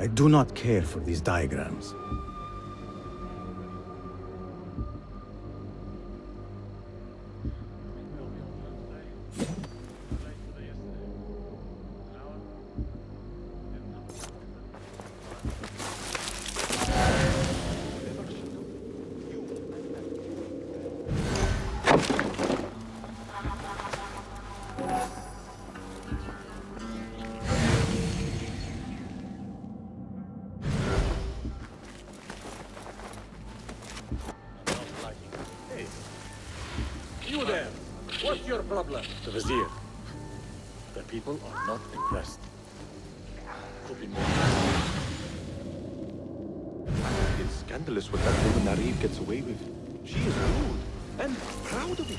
I do not care for these diagrams. You there! What's your problem? The Vizier. The people are not impressed. Could be more. It's scandalous what that woman Narib gets away with. She is rude and proud of it.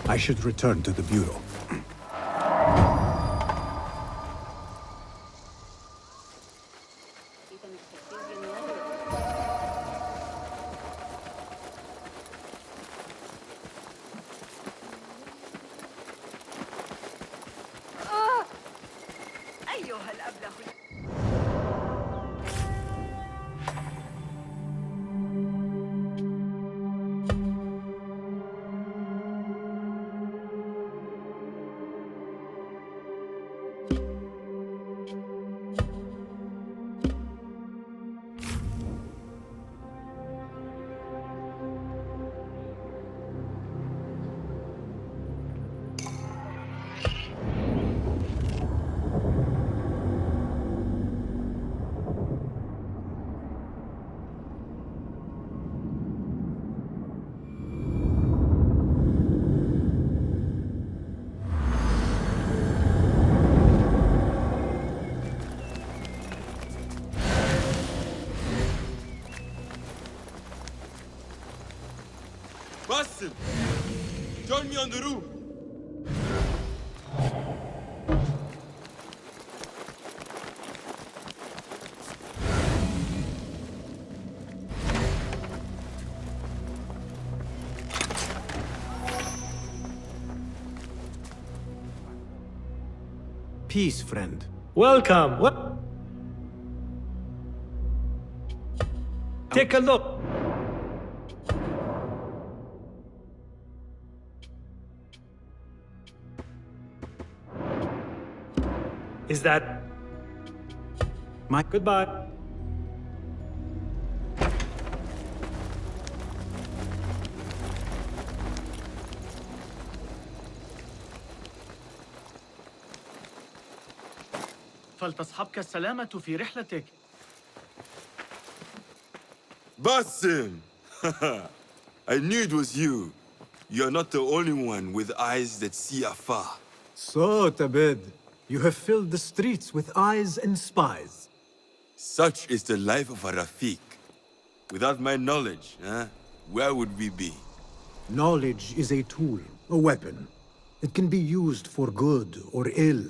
I should return to the Bureau. أيها الأبله. Basim! Join me on the roof! Peace, friend. Welcome. What? Take a look. Is that My goodbye? فلتصحبك السلامة في رحلتك. Basim! I knew it was you. You're not the only one with eyes that see afar. So, Tabed, you have filled the streets with eyes and spies. Such is the life of a Rafiq. Without my knowledge, where would we be? Knowledge is a tool, a weapon. It can be used for good or ill,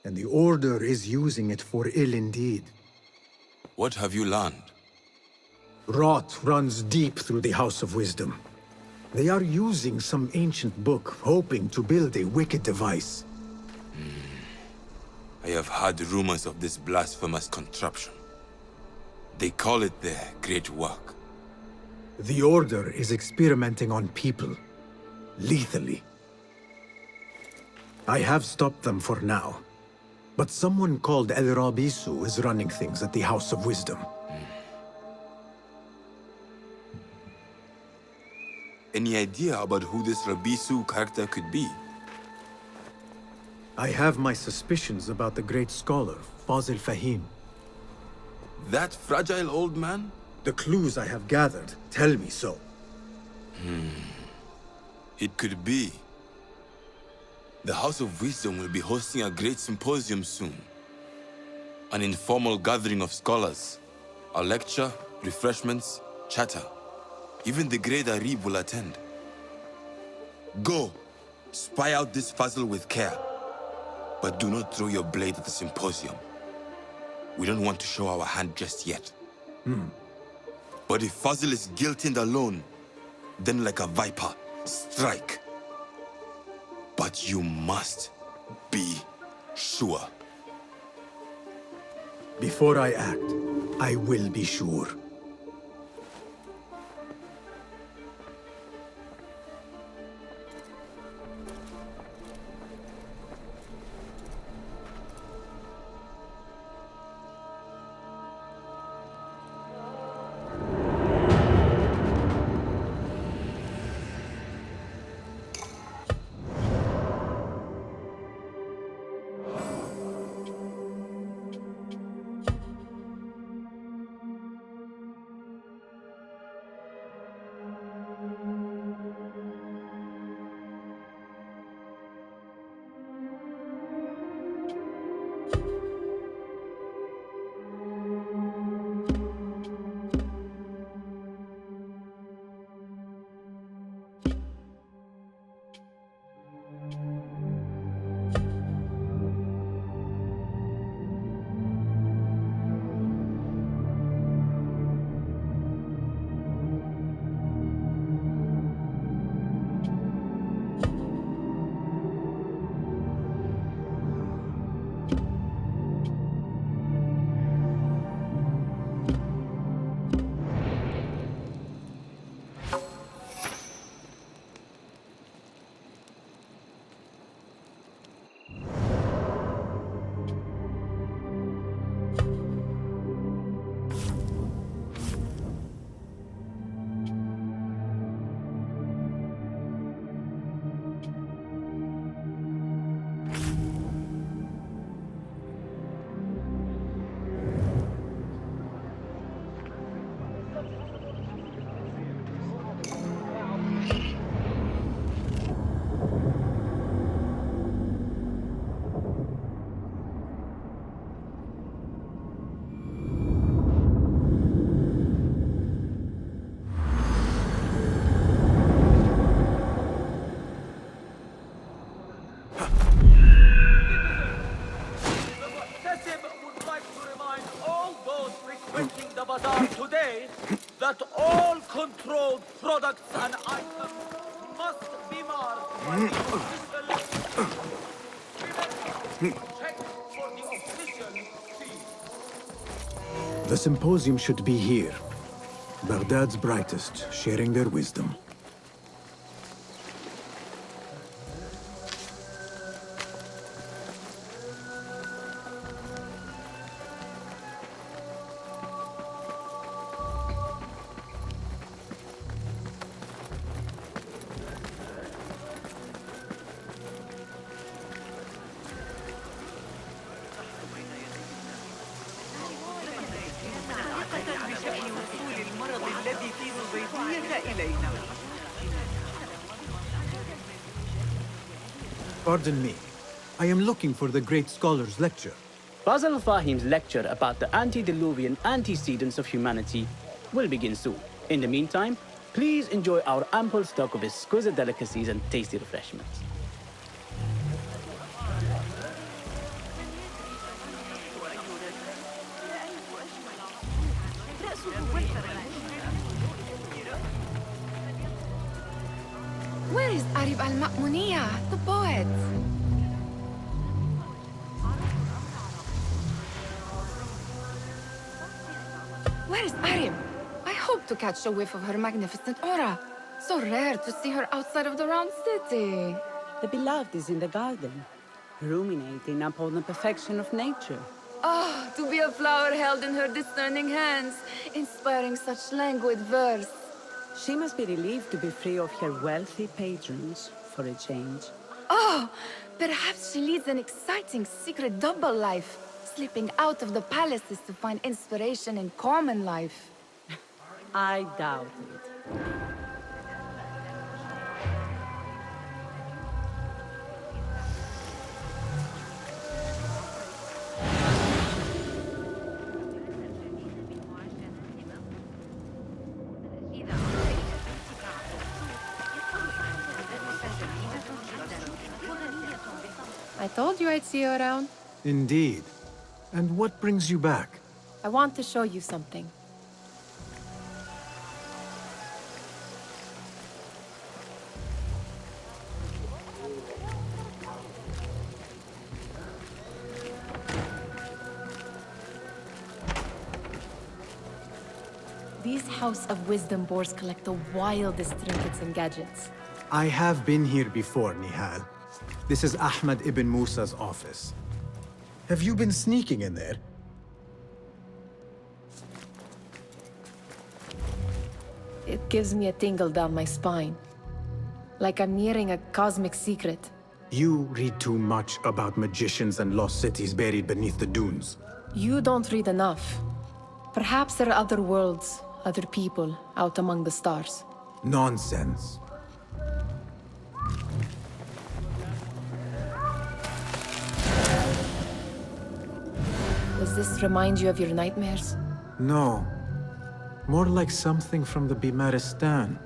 and the Order is using it for ill indeed. What have you learned? Rot runs deep through the House of Wisdom. They are using some ancient book, hoping to build a wicked device. I have heard rumors of this blasphemous contraption. They call it their great work. The Order is experimenting on people, lethally. I have stopped them for now, but someone called El Rabisu is running things at the House of Wisdom. Any idea about who this Rabisu character could be? I have my suspicions about the great scholar, Fazil Fahim. That fragile old man? The clues I have gathered tell me so. It could be. The House of Wisdom will be hosting a great symposium soon. An informal gathering of scholars. A lecture, refreshments, chatter. Even the great Arib will attend. Go, spy out this puzzle with care. But do not throw your blade at the symposium. We don't want to show our hand just yet. But if Fazil is guilty and alone, then like a viper, strike. But you must be sure. Before I act, I will be sure. controlled products and items must be marked by the official. Check for the official seal. The symposium should be here. Baghdad's brightest, sharing their wisdom. Pardon me. I am looking for the great scholar's lecture. Fazl Fahim's lecture about the antediluvian antecedents of humanity will begin soon. In the meantime, please enjoy our ample stock of exquisite delicacies and tasty refreshments. Where is Arib al-Ma'muniya, the poet? Where is Arib? I hope to catch a whiff of her magnificent aura. So rare to see her outside of the round city. The beloved is in the garden, ruminating upon the perfection of nature. Ah, to be a flower held in her discerning hands, inspiring such languid verse. She must be relieved to be free of her wealthy patrons for a change. Oh, perhaps she leads an exciting secret double life, slipping out of the palaces to find inspiration in common life. I doubt it. I told you I'd see you around. Indeed. And what brings you back? I want to show you something. These House of Wisdom boars collect the wildest trinkets and gadgets. I have been here before, Nihal. This is Ahmed ibn Musa's office. Have you been sneaking in there? It gives me a tingle down my spine. Like I'm nearing a cosmic secret. You read too much about magicians and lost cities buried beneath the dunes. You don't read enough. Perhaps there are other worlds, other people, out among the stars. Nonsense. Does this remind you of your nightmares? No. More like something from the Bimaristan.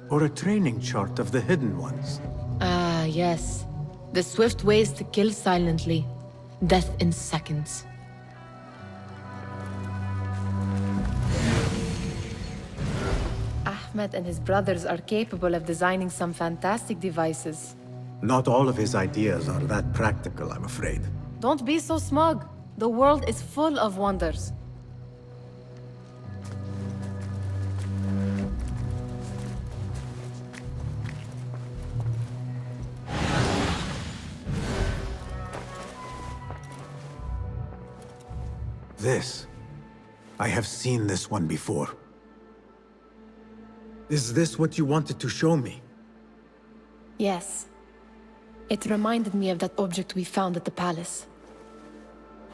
Or a training chart of the Hidden Ones. Ah, yes. The swift ways to kill silently. Death in seconds. Ahmed and his brothers are capable of designing some fantastic devices. Not all of his ideas are that practical, I'm afraid. Don't be so smug. The world is full of wonders. This. I have seen this one before. Is this what you wanted to show me? Yes. It reminded me of that object we found at the palace.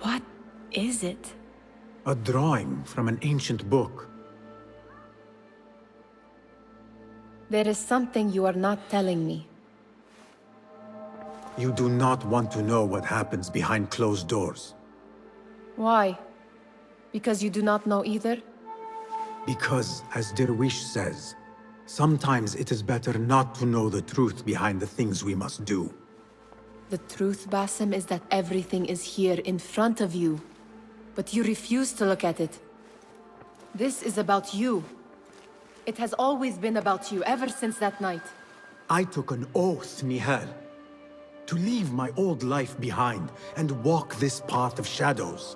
What is it? A drawing from an ancient book. There is something you are not telling me. You do not want to know what happens behind closed doors. Why? Because you do not know either? Because, as Derwish says, sometimes it is better not to know the truth behind the things we must do. The truth, Basim, is that everything is here in front of you. But you refuse to look at it. This is about you. It has always been about you, ever since that night. I took an oath, Nihal, to leave my old life behind and walk this path of shadows.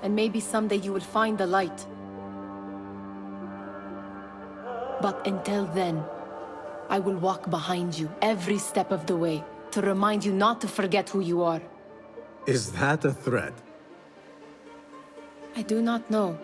And maybe someday you will find the light. But until then, I will walk behind you every step of the way to remind you not to forget who you are. Is that a threat? I do not know.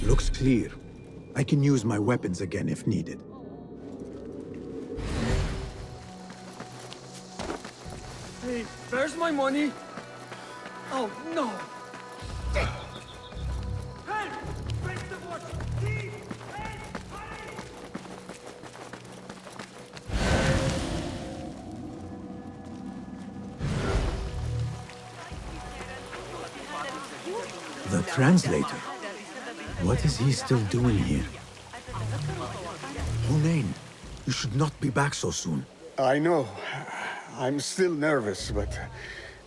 Looks clear. I can use my weapons again if needed. Hey, where's my money? Oh, no! Help! Break the watch! Please! Help! Hurry! The translator? What is he still doing here? Hunain, you should not be back so soon. I know. I'm still nervous, but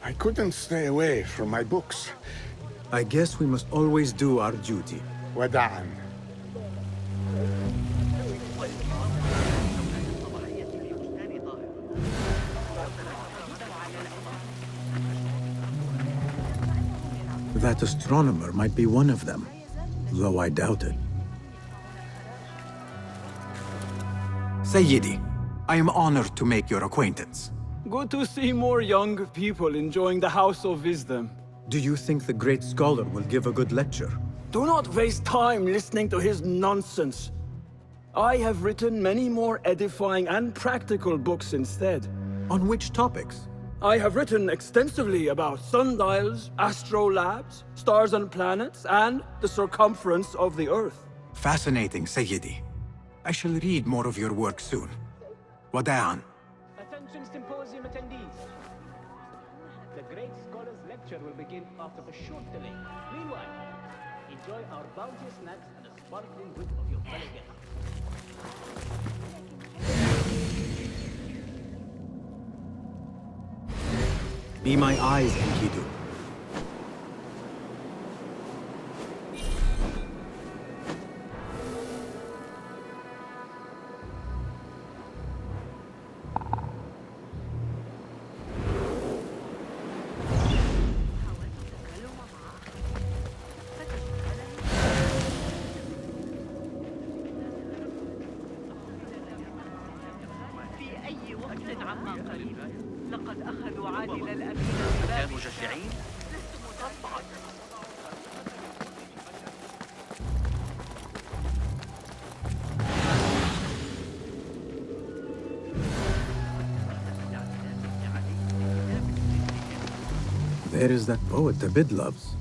I couldn't stay away from my books. I guess we must always do our duty. وداعا. That astronomer might be one of them, though I doubt it. Sayyidi, I am honored to make your acquaintance. Good to see more young people enjoying the House of Wisdom. Do you think the great scholar will give a good lecture? Do not waste time listening to his nonsense. I have written many more edifying and practical books instead. On which topics? I have written extensively about sundials, astrolabes, stars and planets, and the circumference of the Earth. Fascinating, Sayyidi. I shall read more of your work soon. Wada'an. Attention symposium attendees. The great scholar's lecture will begin after a short delay. Meanwhile, enjoy our bounteous snacks and a sparkling wit of your fellow guests. Be my eyes, Enkidu. There is that poet Abid loves,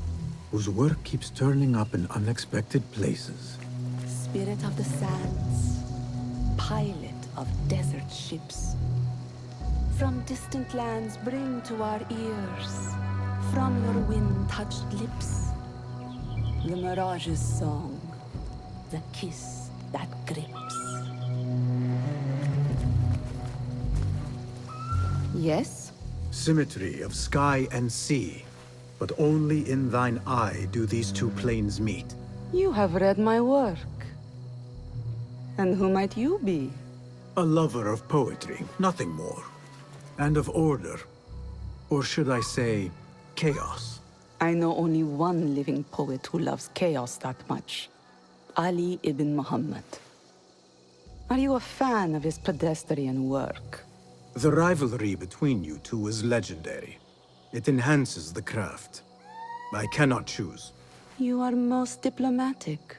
whose work keeps turning up in unexpected places. Spirit of the sands, pilot of desert ships. From distant lands bring to our ears, from your wind-touched lips, the mirage's song, the kiss that grips. Yes? Symmetry of sky and sea, but only in thine eye do these two planes meet. You have read my work. And who might you be? A lover of poetry, nothing more. And of order. Or should I say, chaos. I know only one living poet who loves chaos that much. Ali ibn Muhammad. Are you a fan of his pedestrian work? The rivalry between you two is legendary. It enhances the craft. I cannot choose. You are most diplomatic.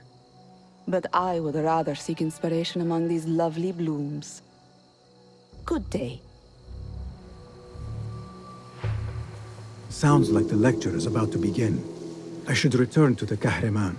But I would rather seek inspiration among these lovely blooms. Good day. Sounds like the lecture is about to begin. I should return to the Kahraman.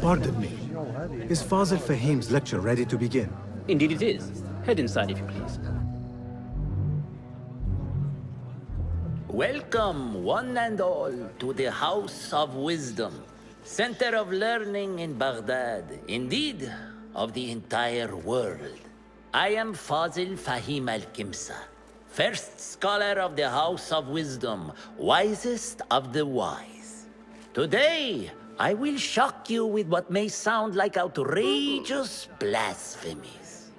Pardon me. Is Fazil Fahim's lecture ready to begin? Indeed it is. Head inside if you please. Welcome, one and all, to the House of Wisdom, center of learning in Baghdad, indeed, of the entire world. I am Fazil Fahim al-Kimsa, first scholar of the House of Wisdom, wisest of the wise. Today, I will shock you with what may sound like outrageous blasphemies.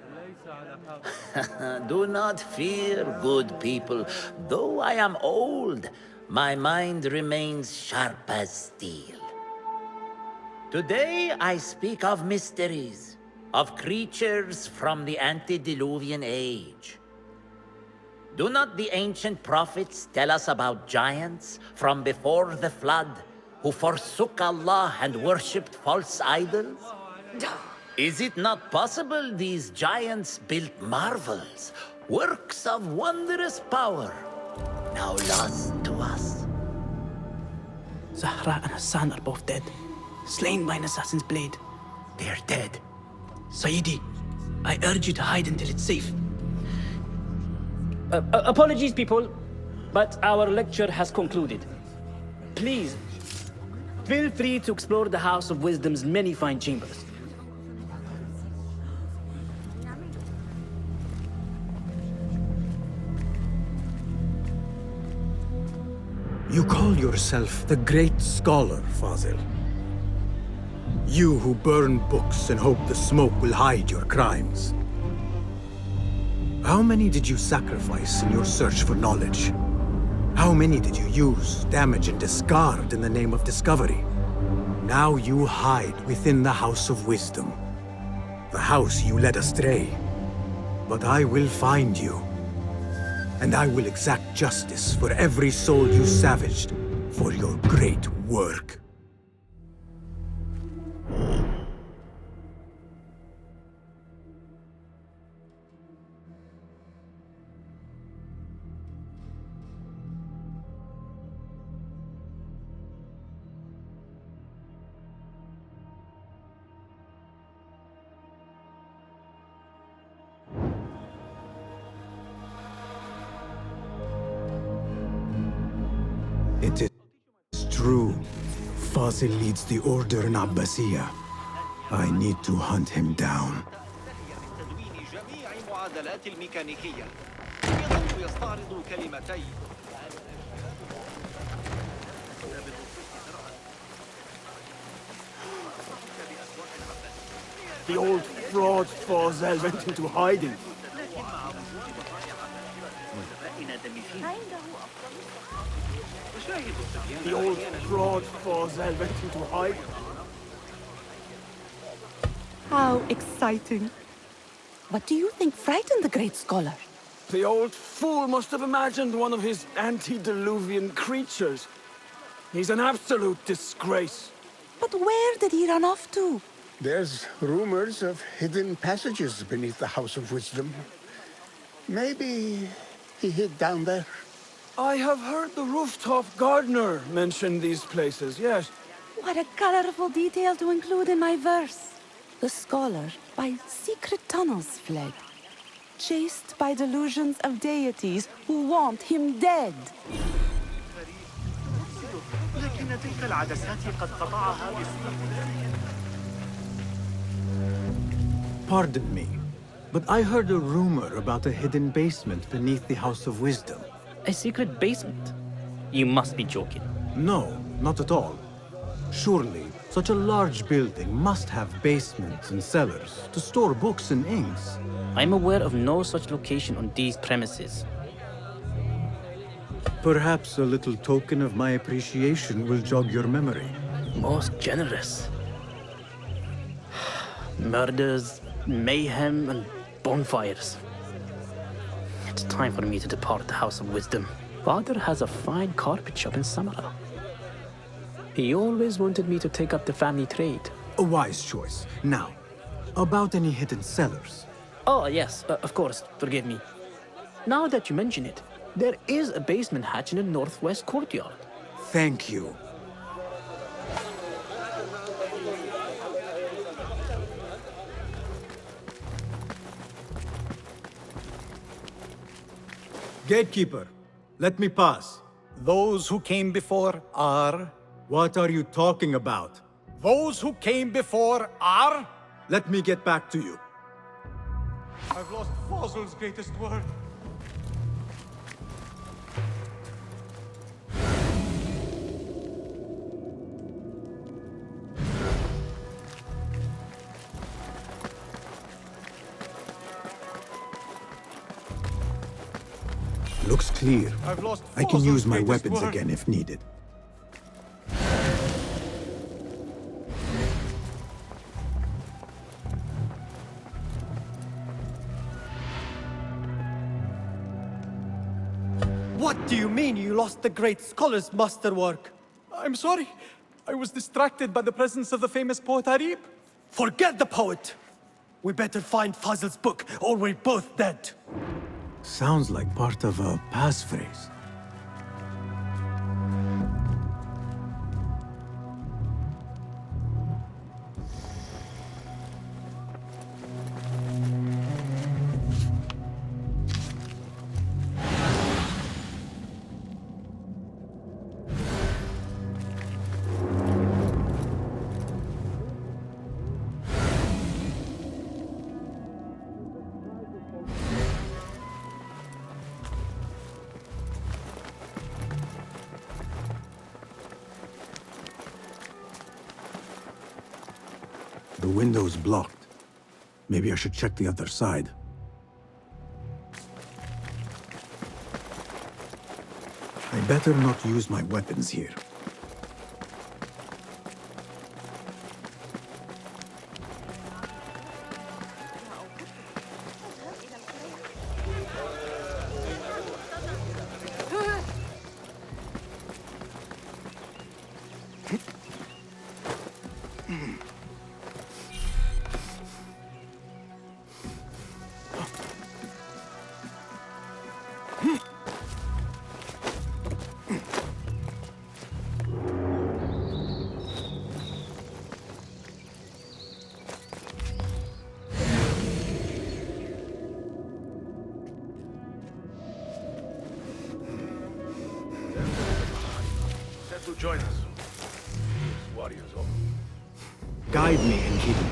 Do not fear, good people. Though I am old, my mind remains sharp as steel. Today I speak of mysteries, of creatures from the antediluvian age. Do not the ancient prophets tell us about giants from before the flood who forsook Allah and worshipped false idols? Is it not possible these giants built marvels, works of wondrous power, now lost to us? Zahra and Hassan are both dead, slain by an assassin's blade. They are dead. Sayyidi, I urge you to hide until it's safe. Apologies, people, but our lecture has concluded. Please, feel free to explore the House of Wisdom's many fine chambers. You call yourself the great scholar, Fazil. You who burn books and hope the smoke will hide your crimes. How many did you sacrifice in your search for knowledge? How many did you use, damage, and discard in the name of discovery? Now you hide within the House of Wisdom. The house you led astray. But I will find you. And I will exact justice for every soul you savaged for your great work. It is true. Fazil leads the order in Abbasiyah. I need to hunt him down. The old fraud Fazil went into hiding. The old fraud Fazil went into hiding. How exciting. What do you think frightened the great scholar? The old fool must have imagined one of his antediluvian creatures. He's an absolute disgrace. But where did he run off to? There's rumors of hidden passages beneath the House of Wisdom. Maybe he hid down there. I have heard the rooftop gardener mention these places, yes. What a colorful detail to include in my verse. The scholar by secret tunnels fled, chased by delusions of deities who want him dead. لكن تلك العدسات قد قطعها Pardon me, but I heard a rumor about a hidden basement beneath the House of Wisdom. A secret basement? You must be joking. No, not at all. Surely, such a large building must have basements and cellars to store books and inks. I'm aware of no such location on these premises. Perhaps a little token of my appreciation will jog your memory. Most generous. Murders, mayhem, and bonfires. It's time for me to depart the House of Wisdom. Father has a fine carpet shop in Samara. He always wanted me to take up the family trade. A wise choice. Now, about any hidden cellars. Oh, yes, of course, forgive me. Now that you mention it, there is a basement hatch in the northwest courtyard. Thank you. Gatekeeper, let me pass. Those who came before are... What are you talking about? Those who came before are... Let me get back to you. I've lost Fossil's greatest word. Looks clear. I've lost I can use my greatest weapons word. again if needed. What do you mean you lost the great scholar's masterwork? I'm sorry. I was distracted by the presence of the famous poet Harib. Forget the poet! We better find Fazl's book, or we're both dead. Sounds like part of a passphrase. The window's blocked. Maybe I should check the other side. I better not use my weapons here. Set to join us. These warriors all. Guide me and keep me.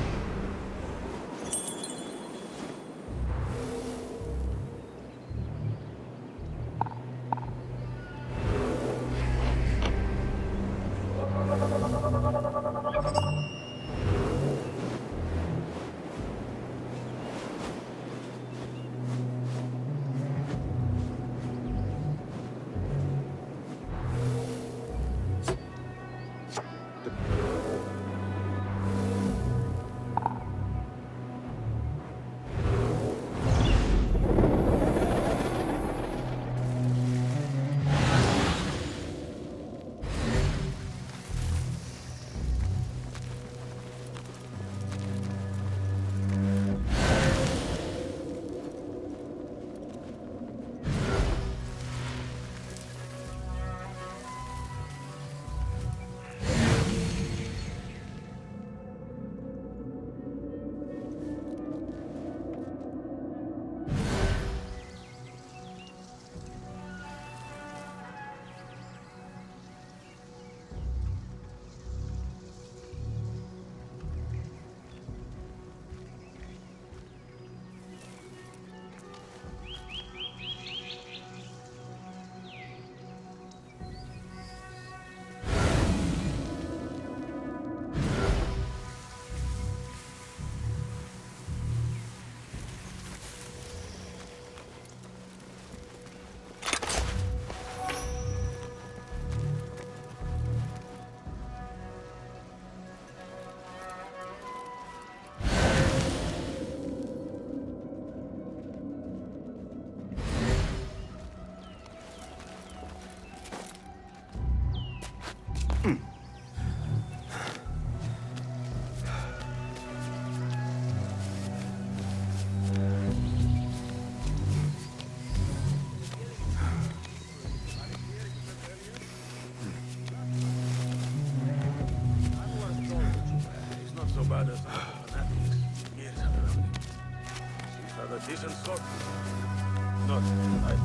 There's some fanatics. Years ago. She's had a decent sort. Not I.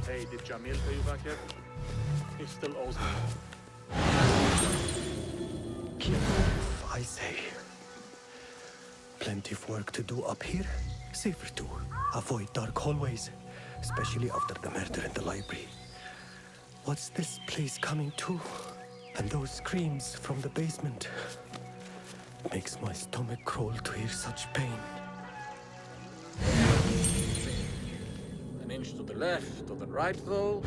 Hey, did Jamil pay you back yet? He still owes me. Keep off, I say. Plenty of work to do up here. Safer too. Avoid dark hallways, especially after the murder in the library. What's this place coming to? And those screams from the basement. Makes my stomach crawl to hear such pain. An inch to the left, to the right, though.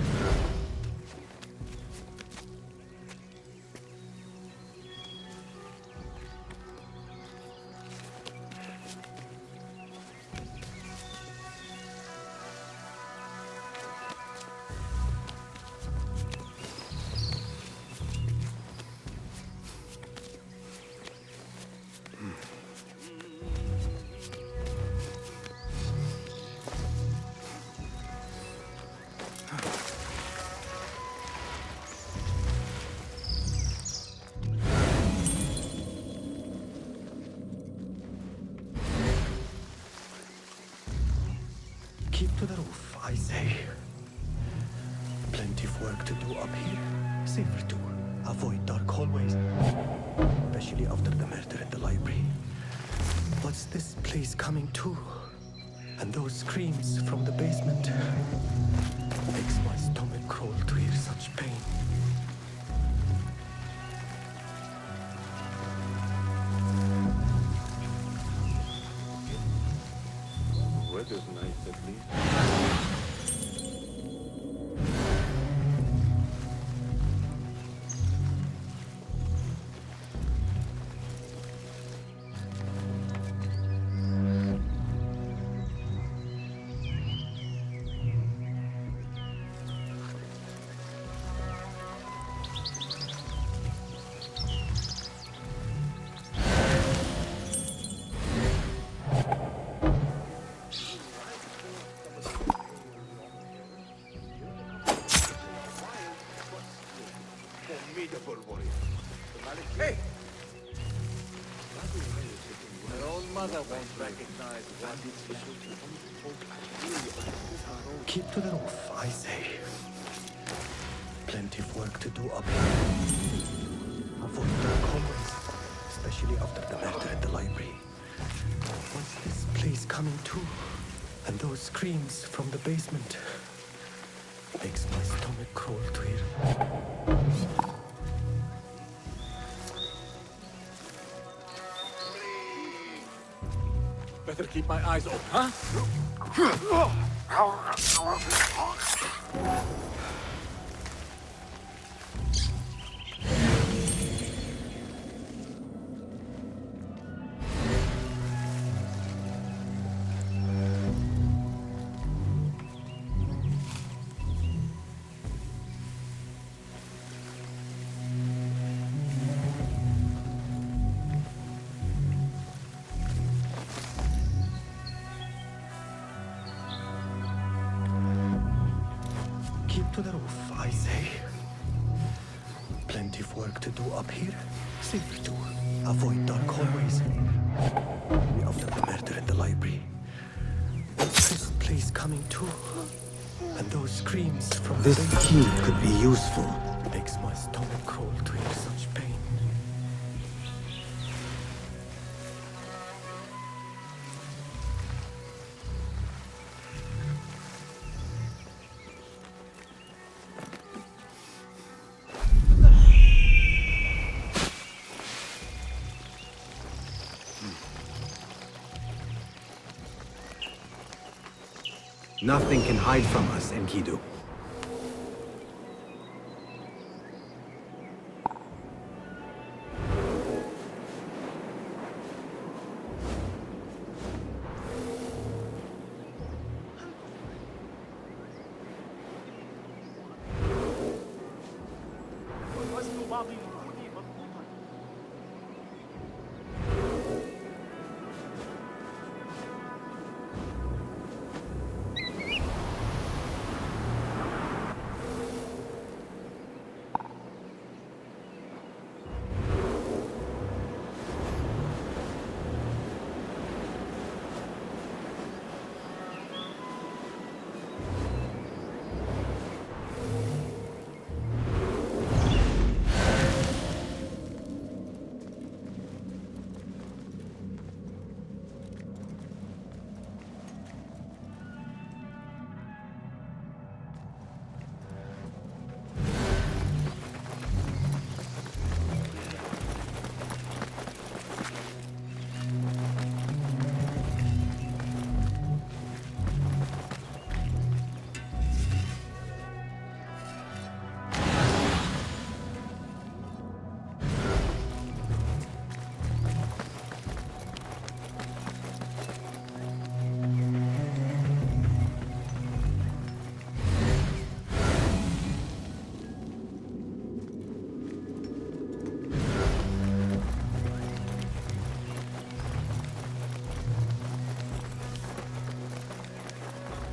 Keep to the roof, I say. Plenty of work to do up here. Safer too. Avoid dark hallways, especially after the murder in the library. What's this place coming to? And those screams from the basement. Makes my stomach crawl to hear such pain. Weather's nice at least. Hey! Their own mother won't recognize what Keep to the roof, I say. Plenty of work to do up here. Avoid dark hallways, especially after the murder in the library. What's this place coming to? And those screams from the basement. Makes my stomach crawl to hear. Better keep my eyes open, huh? Keep to the roof, I say. Plenty of work to do up here. Safer too. Avoid dark hallways. After the murder in the library. What's this place coming to? And those screams from This key could be useful. Makes my stomach crawl to hear such pain. Nothing can hide from us, Enkidu. بعض الوجود مضبوطا.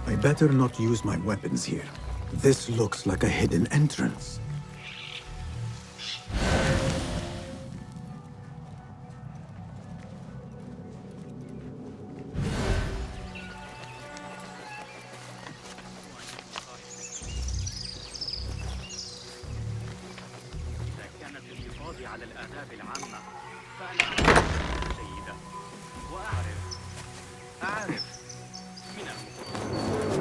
I better not use my weapons here. This looks like a hidden entrance. إذا كانت الحفاظ على الآداب العامة فأنا أعرف جيدة وأعرف من المفروض.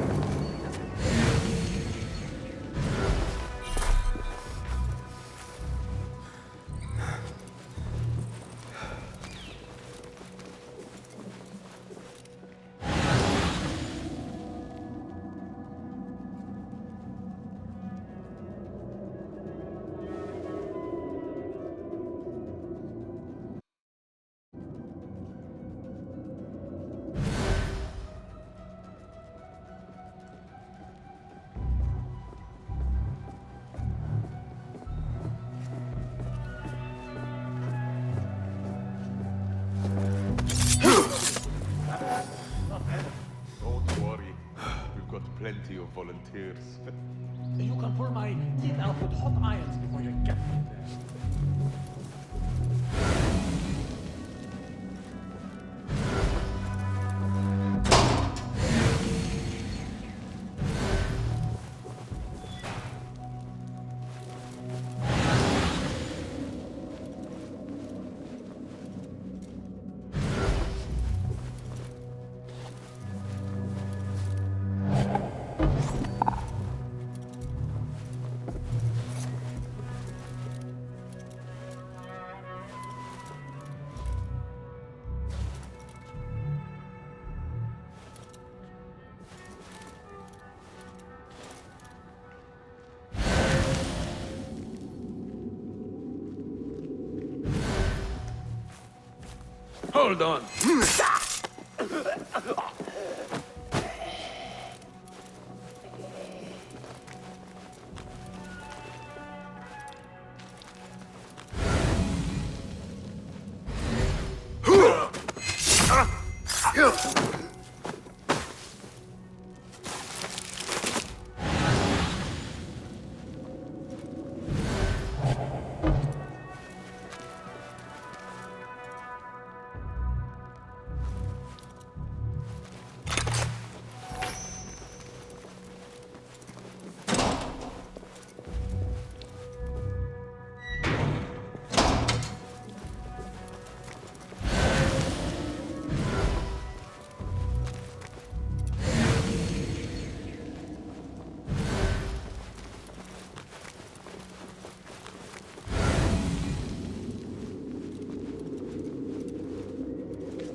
Don't worry. We've got plenty of volunteers. You can pull my teeth out with hot irons before you get me there. Hold on.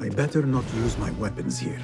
I better not use my weapons here.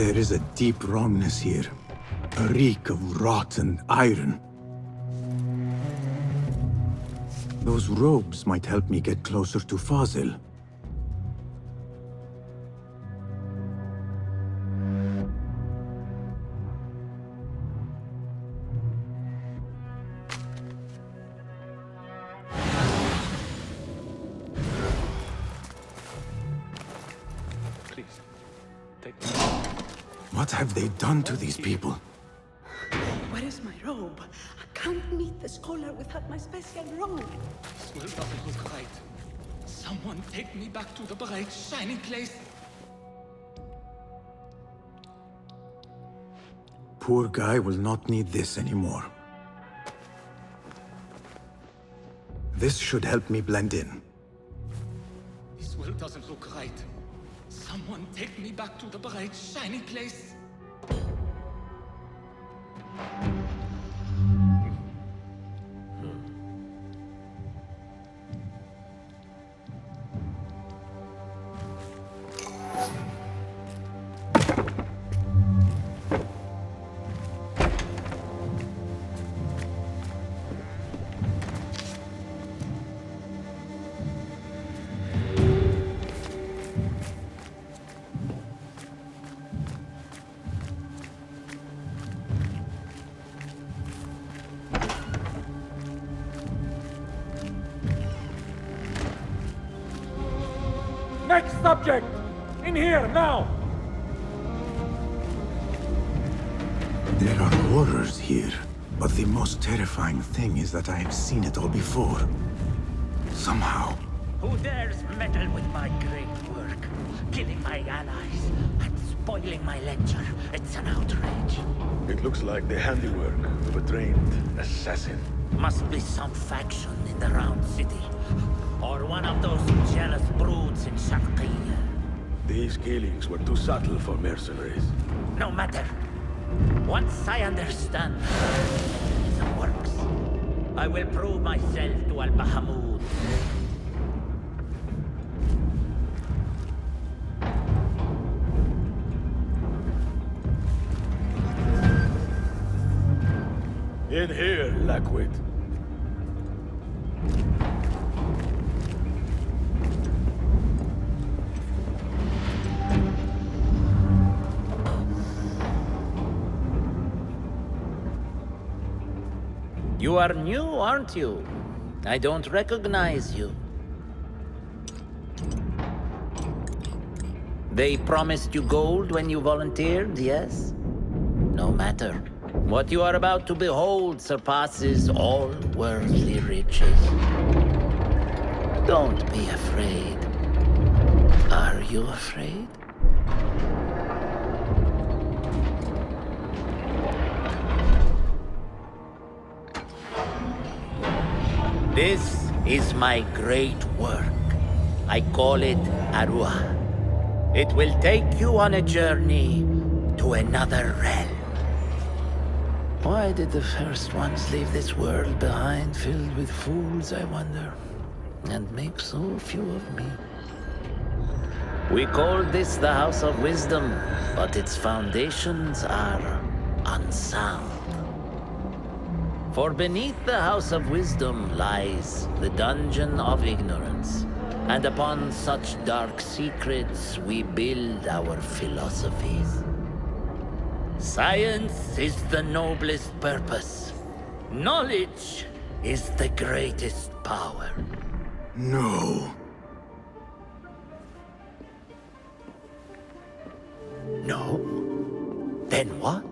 There is a deep wrongness here. A reek of rotten iron. Those robes might help me get closer to Fazil. Please, take What have they done to these people? Where is my robe? I can't meet the scholar without my special robe. This world doesn't look right. Someone take me back to the bright, shining place. Poor guy will not need this anymore. This should help me blend in. This world doesn't look right. Someone take me back to the bright, shining place. Next subject! In here, now! There are horrors here, but the most terrifying thing is that I have seen it all before. Somehow. Who dares meddle with my great work? Killing my allies and spoiling my lecture. It's an outrage. It looks like the handiwork of a trained assassin. Must be some faction in the Round City. Or one of those jealous broods in Sharqiyya. These killings were too subtle for mercenaries. No matter. Once I understand how it works, I will prove myself to Al-Bahamud. In here, Lackwit. You are new, aren't you? I don't recognize you. They promised you gold when you volunteered, yes? No matter. What you are about to behold surpasses all worldly riches. Don't be afraid. Are you afraid? This is my great work. I call it Arua. It will take you on a journey to another realm. Why did the first ones leave this world behind filled with fools, I wonder, and make so few of me? We called this the House of Wisdom, but its foundations are unsound. For beneath the House of Wisdom lies the Dungeon of Ignorance, and upon such dark secrets we build our philosophies. Science is the noblest purpose. Knowledge is the greatest power. No. No? Then what?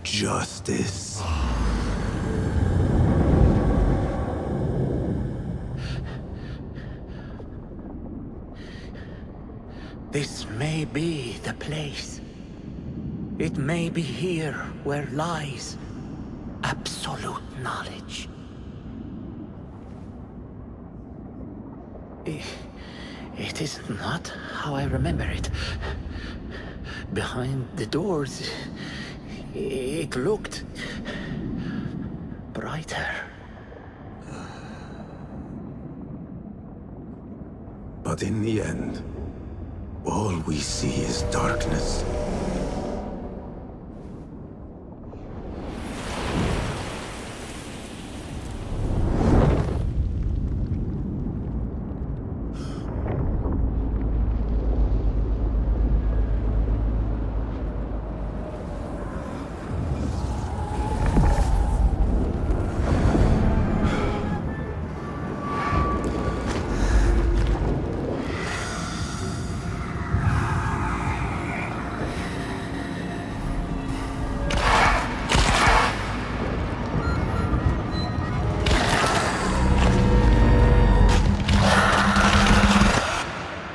Justice. This may be the place. It may be here where lies absolute knowledge. It is not how I remember it. Behind the doors, it looked fighter. But in the end, all we see is darkness.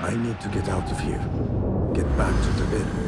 I need to get out of here. Get back to the inn.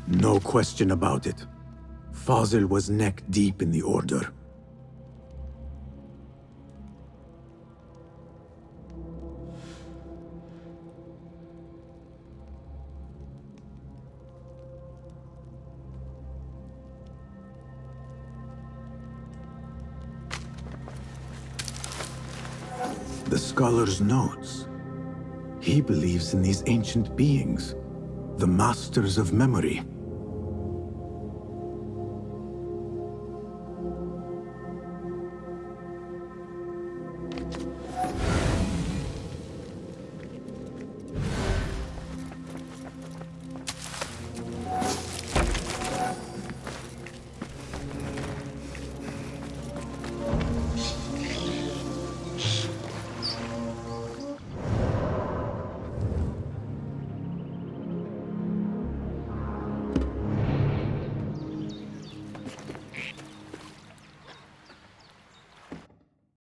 No question about it. Fazil was neck deep in the Order. The scholar's notes. He believes in these ancient beings, the masters of memory.